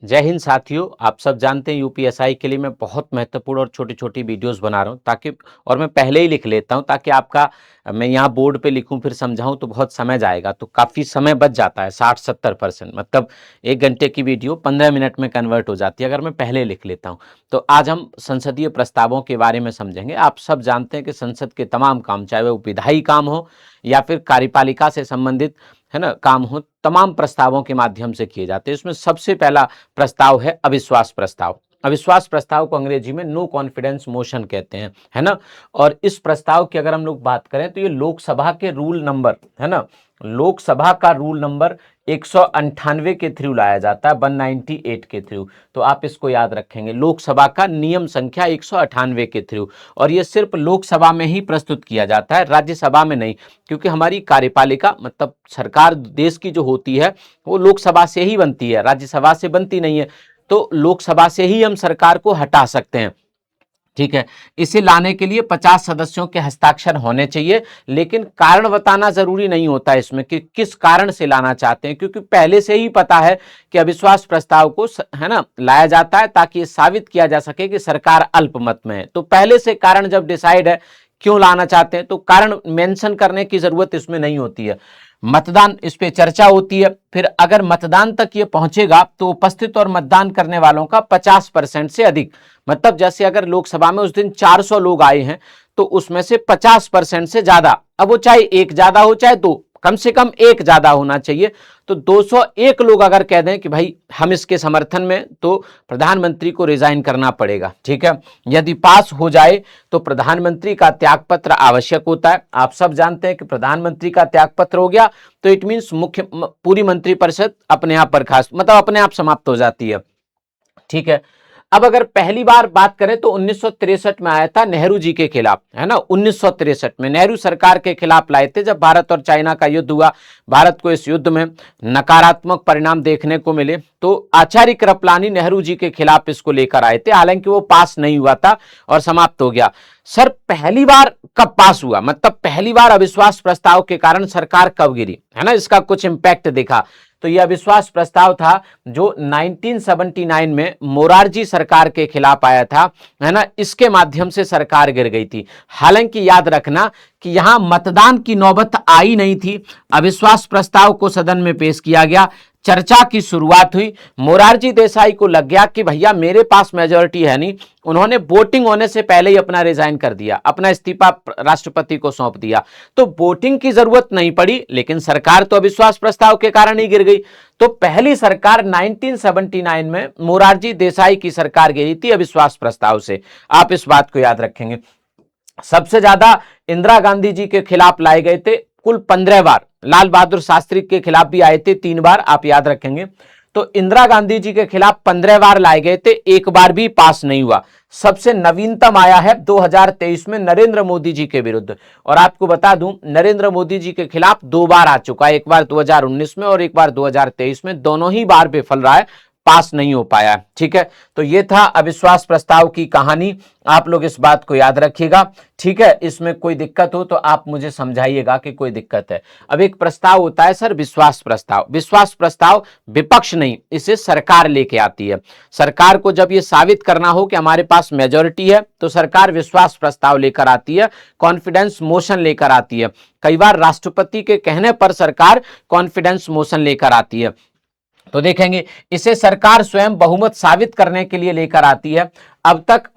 जय हिंद साथियों। आप सब जानते हैं यूपीएसआई के लिए मैं बहुत महत्वपूर्ण और छोटी छोटी वीडियोस बना रहा हूं ताकि, और मैं पहले ही लिख लेता हूं ताकि आपका, मैं यहाँ बोर्ड पे लिखूं फिर समझाऊं तो बहुत समय जाएगा, तो काफ़ी समय बच जाता है। 60-70% मतलब 1 घंटे की वीडियो 15 मिनट में कन्वर्ट हो जाती है अगर मैं पहले लिख लेता हूँ। तो आज हम संसदीय प्रस्तावों के बारे में समझेंगे। आप सब जानते हैं कि संसद के तमाम काम, चाहे वो विधायी काम हो या फिर कार्यपालिका से संबंधित है ना काम हो, तमाम प्रस्तावों के माध्यम से किए जाते हैं। इसमें सबसे पहला प्रस्ताव है अविश्वास प्रस्ताव। अविश्वास प्रस्ताव को अंग्रेजी में नो कॉन्फिडेंस मोशन कहते हैं, है ना। और इस प्रस्ताव की अगर हम लोग बात करें तो ये लोकसभा के रूल नंबर, है ना, लोकसभा का रूल नंबर 198 के थ्रू लाया जाता है, 198 के थ्रू। तो आप इसको याद रखेंगे, लोकसभा का नियम संख्या 198 के थ्रू। और ये सिर्फ लोकसभा में ही प्रस्तुत किया जाता है, राज्यसभा में नहीं, क्योंकि हमारी कार्यपालिका मतलब सरकार देश की जो होती है वो लोकसभा से ही बनती है, राज्यसभा से बनती नहीं है। तो लोकसभा से ही हम सरकार को हटा सकते हैं, ठीक है। इसे लाने के लिए 50 सदस्यों के हस्ताक्षर होने चाहिए, लेकिन कारण बताना जरूरी नहीं होता इसमें कि किस कारण से लाना चाहते हैं, क्योंकि पहले से ही पता है कि अविश्वास प्रस्ताव को, है ना, लाया जाता है ताकि ये साबित किया जा सके कि सरकार अल्पमत में है। तो पहले से कारण जब डिसाइड है क्यों लाना चाहते हैं तो कारण मेंशन करने की जरूरत इसमें नहीं होती है। मतदान, इस पे चर्चा होती है, फिर अगर मतदान तक ये पहुंचेगा तो उपस्थित और मतदान करने वालों का 50% से अधिक, मतलब जैसे अगर लोकसभा में उस दिन 400 लोग आए हैं तो उसमें से 50% से ज्यादा, अब वो चाहे एक ज्यादा हो चाहे दो, कम से कम एक ज्यादा होना चाहिए। तो 201 लोग अगर कह दें कि भाई हम इसके समर्थन में, तो प्रधानमंत्री को रिजाइन करना पड़ेगा, ठीक है। यदि पास हो जाए तो प्रधानमंत्री का त्यागपत्र आवश्यक होता है। आप सब जानते हैं कि प्रधानमंत्री का त्यागपत्र हो गया तो इट मींस मुख्य पूरी मंत्रिपरिषद अपने आप बर्खास्त, मतलब अपने आप समाप्त हो जाती है, ठीक है। अब अगर पहली बार बात करें तो 1963 में आया था नेहरू जी के खिलाफ, है ना। 1963 में नेहरू सरकार के खिलाफ लाए थे जब भारत और चाइना का युद्ध हुआ। भारत को इस युद्ध में नकारात्मक परिणाम देखने को मिले, तो आचार्य कृपलानी नेहरू जी के खिलाफ इसको लेकर आए थे, हालांकि वो पास नहीं हुआ था और समाप्त हो गया। सर पहली बार कब पास हुआ, मतलब पहली बार अविश्वास प्रस्ताव के कारण सरकार कब गिरी, है ना, इसका कुछ इंपैक्ट दिखा। तो यह अविश्वास प्रस्ताव था जो 1979 में मोरारजी सरकार के खिलाफ आया था, है ना। इसके माध्यम से सरकार गिर गई थी। हालांकि याद रखना कि यहां मतदान की नौबत आई नहीं थी, अविश्वास प्रस्ताव को सदन में पेश किया गया, चर्चा की शुरुआत हुई। मोरारजी देसाई को लग गया कि भैया मेरे पास मेजोरिटी है नहीं, उन्होंने वोटिंग होने से पहले ही अपना रिजाइन कर दिया, अपना इस्तीफा राष्ट्रपति को सौंप दिया। तो वोटिंग की जरूरत नहीं पड़ी, लेकिन सरकार तो अविश्वास प्रस्ताव के कारण ही गिर गई। तो पहली सरकार 1979 में मोरारजी देसाई की सरकार गिरी थी अविश्वास प्रस्ताव से। आप इस बात को याद रखेंगे। सबसे ज्यादा इंदिरा गांधी जी के खिलाफ लाए गए थे, कुल 15 बार। लाल बहादुर शास्त्री के खिलाफ भी आए थे 3 बार, आप याद रखेंगे। तो इंदिरा गांधी जी के खिलाफ 15 बार लाए गए थे, एक बार भी पास नहीं हुआ। सबसे नवीनतम आया है 2023 में नरेंद्र मोदी जी के विरुद्ध, और आपको बता दूं नरेंद्र मोदी जी के खिलाफ 2 बार आ चुका है, एक बार 2019 में और एक बार 2023 में, दोनों ही बार विफल रहा है, पास नहीं हो पाया, ठीक है। तो ये था अविश्वास प्रस्ताव की कहानी, आप लोग इस बात को याद रखिएगा, ठीक है। इसमें कोई दिक्कत हो तो आप मुझे समझाइएगा कि कोई दिक्कत है। अब एक प्रस्ताव होता है सर विश्वास प्रस्ताव। विश्वास प्रस्ताव विपक्ष नहीं, इसे सरकार लेके आती है। सरकार को जब ये साबित करना हो कि हमारे पास मेजॉरिटी है तो सरकार विश्वास प्रस्ताव लेकर आती है, कॉन्फिडेंस मोशन लेकर आती है। कई बार राष्ट्रपति के कहने पर सरकार कॉन्फिडेंस मोशन लेकर आती है। तो देखेंगे इसे सरकार स्वयं बहुमत साबित करने के लिए लेकर आती है। अब तक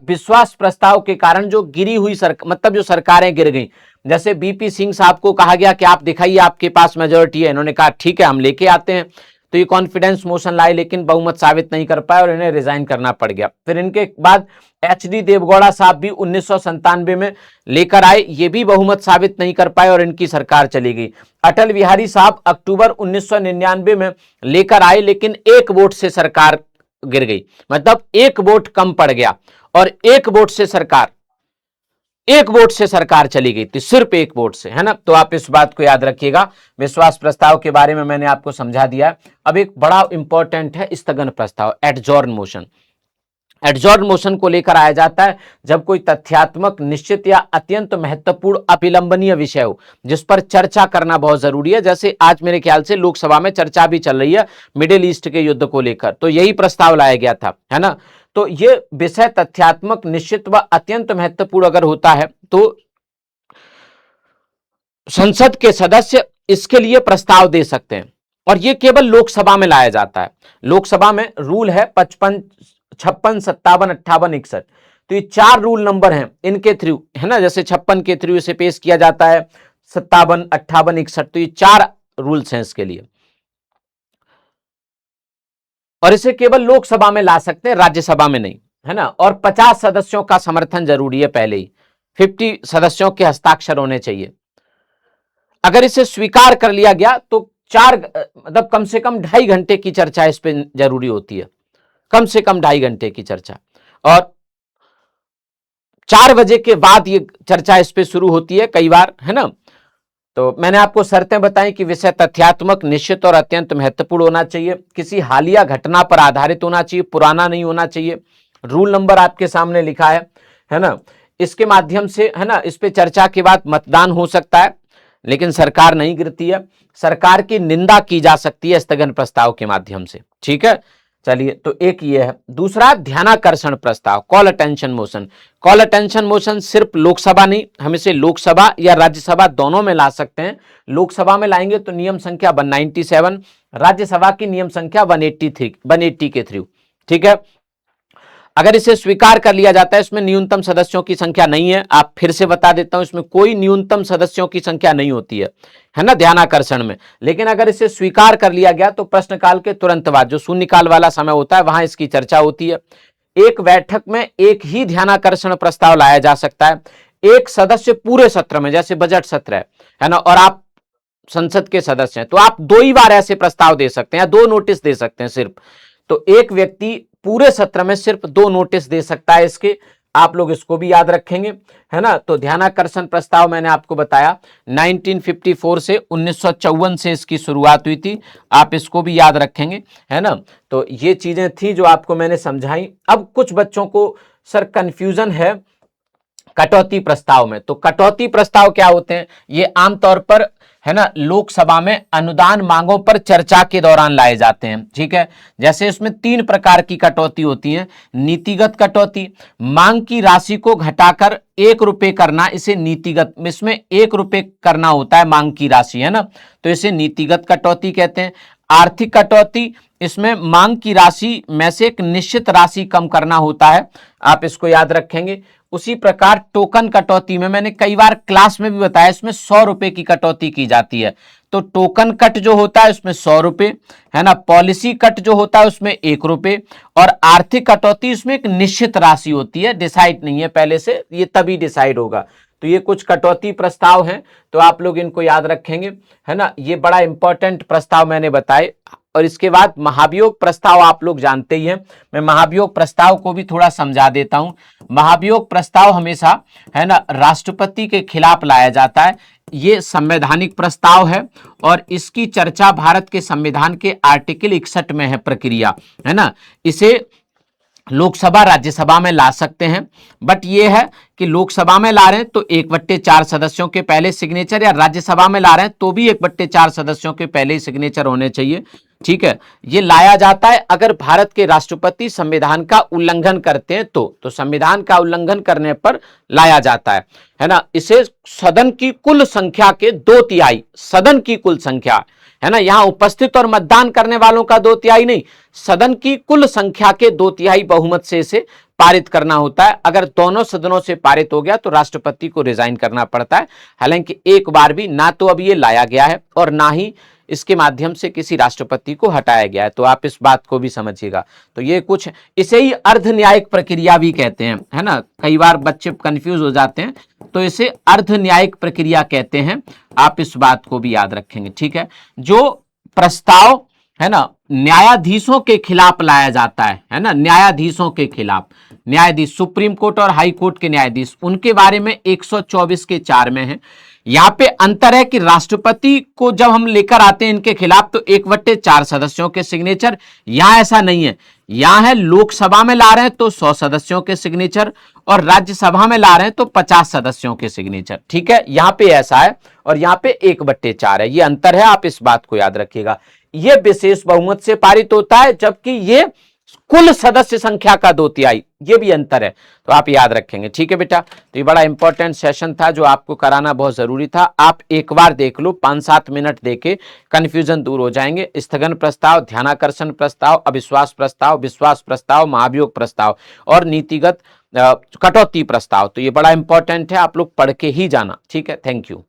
विश्वास प्रस्ताव के कारण जो गिरी हुई मतलब जो सरकारें गिर गई, जैसे बीपी सिंह साहब को कहा गया कि आप दिखाइए आपके पास मेजोरिटी है, इन्होंने कहा ठीक है हम लेके आते हैं, तो ये कॉन्फिडेंस मोशन लाए लेकिन बहुमत साबित नहीं कर पाए और इन्हें रिजाइन करना पड़ गया। फिर इनके बाद एचडी देवगौड़ा साहब भी 1997 में लेकर आए, ये भी बहुमत साबित नहीं कर पाए और इनकी सरकार चली गई। अटल बिहारी साहब अक्टूबर 1999 में लेकर आए, लेकिन एक वोट से सरकार गिर गई, मतलब एक वोट कम पड़ गया और एक वोट से सरकार चली गई थी, सिर्फ एक वोट से, है ना। तो आप इस बात को याद रखिएगा। विश्वास प्रस्ताव के बारे में मैंने आपको समझा दिया है। अब एक बड़ा इंपॉर्टेंट है स्थगन प्रस्ताव, एडजॉर्न मोशन। एडजॉर्न मोशन को लेकर आया जाता है जब कोई तथ्यात्मक, निश्चित या अत्यंत महत्वपूर्ण, अविलंबनीय विषय हो जिस पर चर्चा करना बहुत जरूरी है। जैसे आज मेरे ख्याल से लोकसभा में चर्चा भी चल रही है मिडिल ईस्ट के युद्ध को लेकर, तो यही प्रस्ताव लाया गया था, है ना। तो ये विषय तथ्यात्मक, निश्चित व अत्यंत महत्वपूर्ण अगर होता है तो संसद के सदस्य इसके लिए प्रस्ताव दे सकते हैं, और ये केवल लोकसभा में लाया जाता है। लोकसभा में रूल है 55, 56, 57, 58, 61। तो ये 4 रूल नंबर हैं, इनके थ्रू, है ना, जैसे 56 के थ्रू इसे पेश किया जाता है, 57, 58, 61, तो ये 4 रूल्स हैं इसके लिए, और इसे केवल लोकसभा में ला सकते हैं, राज्यसभा में नहीं, है ना। और 50 सदस्यों का समर्थन जरूरी है, पहले ही 50 सदस्यों के हस्ताक्षर होने चाहिए। अगर इसे स्वीकार कर लिया गया तो 4 मतलब कम से कम 2.5 घंटे की चर्चा इस पे जरूरी होती है, कम से कम 2.5 घंटे की चर्चा, और 4 बजे के बाद ये चर्चा इस पे शुरू होती है कई बार, है ना। तो मैंने आपको शर्तें बताई कि विषय तथ्यात्मक, निश्चित और अत्यंत महत्वपूर्ण होना चाहिए, किसी हालिया घटना पर आधारित होना चाहिए, पुराना नहीं होना चाहिए। रूल नंबर आपके सामने लिखा है ना। इसके माध्यम से, है ना, इस पे चर्चा के बाद मतदान हो सकता है, लेकिन सरकार नहीं गिरती है। सरकार की निंदा की जा सकती है स्थगन प्रस्ताव के माध्यम से, ठीक है। चलिए, तो एक ये है। दूसरा, ध्यानाकर्षण प्रस्ताव, call attention motion. Call attention motion सिर्फ लोकसभा नहीं, हम इसे लोकसभा या राज्यसभा दोनों में ला सकते हैं। लोकसभा में लाएंगे तो नियम संख्या 197, राज्यसभा की नियम संख्या 180 के थ्रू, ठीक है। अगर इसे स्वीकार कर लिया जाता है, इसमें न्यूनतम सदस्यों की संख्या नहीं है, आप फिर से बता देता हूं, इसमें कोई न्यूनतम सदस्यों की संख्या नहीं होती है ना, ध्यानाकर्षण में। लेकिन अगर इसे स्वीकार कर लिया गया तो प्रश्नकाल के तुरंत बाद, जो शून्यकाल वाला समय होता है, वहां इसकी चर्चा होती है। एक बैठक में एक ही ध्यानाकर्षण प्रस्ताव लाया जा सकता है, एक सदस्य पूरे सत्र में, जैसे बजट सत्र है ना, और आप संसद के सदस्य हैं, तो आप 2 ही बार ऐसे प्रस्ताव दे सकते हैं या 2 नोटिस दे सकते हैं सिर्फ। तो एक व्यक्ति पूरे सत्र में सिर्फ 2 नोटिस दे सकता है इसके, आप लोग इसको भी याद रखेंगे, है ना। तो ध्यानाकर्षण प्रस्ताव मैंने आपको बताया 1954 से 1954 से इसकी शुरुआत हुई थी, आप इसको भी याद रखेंगे, है ना। तो ये चीजें थी जो आपको मैंने समझाई। अब कुछ बच्चों को सर कंफ्यूजन है कटौती प्रस्ताव में। तो कटौती प्रस्ताव क्या होते हैं? ये आमतौर पर, है ना, लोकसभा में अनुदान मांगों पर चर्चा के दौरान लाए जाते हैं, ठीक है। जैसे इसमें 3 प्रकार की कटौती होती है। नीतिगत कटौती, मांग की राशि को घटाकर 1 रुपए करना, इसे नीतिगत, इसमें 1 रुपए करना होता है मांग की राशि, है ना, तो इसे नीतिगत कटौती कहते हैं। आर्थिक कटौती, इसमें मांग की राशि में से एक निश्चित राशि कम करना होता है, आप इसको याद रखेंगे। उसी प्रकार टोकन कटौती में मैंने कई बार क्लास में भी बताया, इसमें 100 रुपए की कटौती की जाती है। तो टोकन कट जो होता है उसमें 100 रुपए, है ना, पॉलिसी कट जो होता है उसमें 1 रुपए, और आर्थिक कटौती उसमें एक निश्चित राशि होती है, डिसाइड नहीं है पहले से, ये तभी डिसाइड होगा। तो ये कुछ कटौती प्रस्ताव हैं, तो आप लोग इनको याद रखेंगे, है ना। ये बड़ा इंपॉर्टेंट प्रस्ताव मैंने बताए। और इसके बाद महाभियोग प्रस्ताव आप लोग जानते ही हैं, मैं महाभियोग प्रस्ताव को भी थोड़ा समझा देता हूं। महाभियोग प्रस्ताव हमेशा, है ना, राष्ट्रपति के खिलाफ लाया जाता है। ये संवैधानिक प्रस्ताव है और इसकी चर्चा भारत के संविधान के आर्टिकल 61 में है प्रक्रिया, है ना। इसे लोकसभा राज्यसभा में ला सकते हैं, बट ये है कि लोकसभा में ला रहे हैं तो 1/4 सदस्यों के पहले सिग्नेचर, या राज्यसभा में ला रहे हैं तो भी 1/4 सदस्यों के पहले ही सिग्नेचर होने चाहिए, ठीक है। ये लाया जाता है अगर भारत के राष्ट्रपति संविधान का उल्लंघन करते हैं तो संविधान का उल्लंघन करने पर लाया जाता है ना। इसे सदन की कुल संख्या के 2/3, सदन की कुल संख्या, है ना, यहां उपस्थित और मतदान करने वालों का 2/3 नहीं, सदन की कुल संख्या के 2/3 बहुमत से इसे पारित करना होता है। अगर दोनों सदनों से पारित हो गया तो राष्ट्रपति को रिजाइन करना पड़ता है। हालांकि एक बार भी ना तो अब ये लाया गया है और ना ही इसके माध्यम से किसी राष्ट्रपति को हटाया गया है, तो आप इस बात को भी समझिएगा। तो ये कुछ, इसे ही अर्ध न्यायिक प्रक्रिया भी कहते हैं, है ना, कई बार बच्चे कंफ्यूज हो जाते हैं, तो इसे अर्ध न्यायिक प्रक्रिया कहते हैं, आप इस बात को भी याद रखेंगे, ठीक है। जो प्रस्ताव, है ना, न्यायाधीशों के खिलाफ लाया जाता है ना, न्यायाधीशों के खिलाफ, न्यायाधीश सुप्रीम कोर्ट और हाई कोर्ट के न्यायाधीश, उनके बारे में 124 के 4 में है यहां पे अंतर है कि राष्ट्रपति को जब हम लेकर आते हैं इनके खिलाफ तो 1/4 सदस्यों के सिग्नेचर, यहां ऐसा नहीं है। यहां है लोकसभा में ला रहे हैं तो 100 सदस्यों के सिग्नेचर, और राज्यसभा में ला रहे हैं तो 50 सदस्यों के सिग्नेचर। ठीक है, यहां पे ऐसा है और यहां पे 1/4 है, ये अंतर है, आप इस बात को याद रखिएगा। ये विशेष बहुमत से पारित होता है, जबकि ये कुल सदस्य संख्या का 2/3, ये भी अंतर है, तो आप याद रखेंगे। ठीक है बेटा, तो ये बड़ा इंपॉर्टेंट सेशन था जो आपको कराना बहुत जरूरी था। आप एक बार देख लो, 5-7 मिनट देके कंफ्यूजन दूर हो जाएंगे। स्थगन प्रस्ताव, ध्यानाकर्षण प्रस्ताव, अविश्वास प्रस्ताव, विश्वास प्रस्ताव, महाभियोग प्रस्ताव और नीतिगत कटौती प्रस्ताव, तो ये बड़ा इंपॉर्टेंट है, आप लोग पढ़ के ही जाना। ठीक है, थैंक यू।